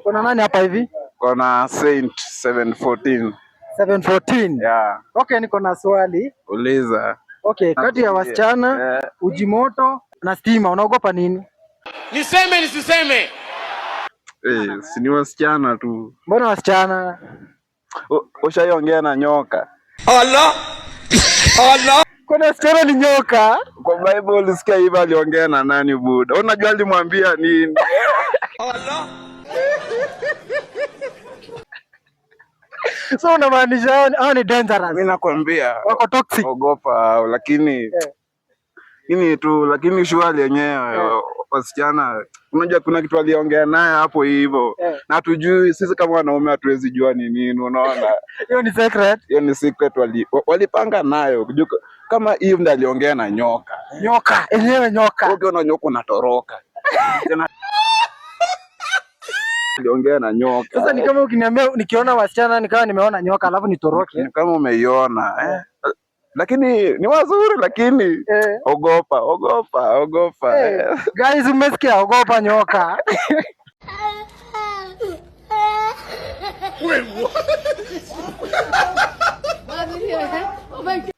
Kuna nani hapa hivi? Kuna Saint 714. 714. Yeah. Okay, niko na swali. Uliza. Okay, kati ya wasichana, uji moto na stima unaogopa nini? Niseme nisiseme? Si ni wasichana tu. Mbona wasichana? Ushaiongea na nyoka? Allah. Allah. Kuna wasichana ni nyoka? Kwa Bible ulisikia hivi aliongea na nani Buda? Unajua alimwambia nini? Allah. So unamaanisha hao ni dangerous? Mimi nakwambia wako toxic. Ogopa lakini lakini shwali yenyewe wasichana, unajua kuna kitu aliongea naye hapo hivyo na hatujui sisi kama wanaume, hatuwezi jua ni nini, unaona. Hiyo ni secret. Hiyo ni secret walipanga nayo. Kama Eve ndiye aliongea na nyoka. Nyoka, enyewe nyoka. Ukiona nyoka unatoroka. Aliongea na nyoka. Sasa ni kama ukiniambia nikiona wasichana nikawa nimeona nyoka alafu nitoroke. Kama umeiona lakini ni wazuri, lakini ogopa. Guys, umesikia? Ogopa nyoka. Wait, what?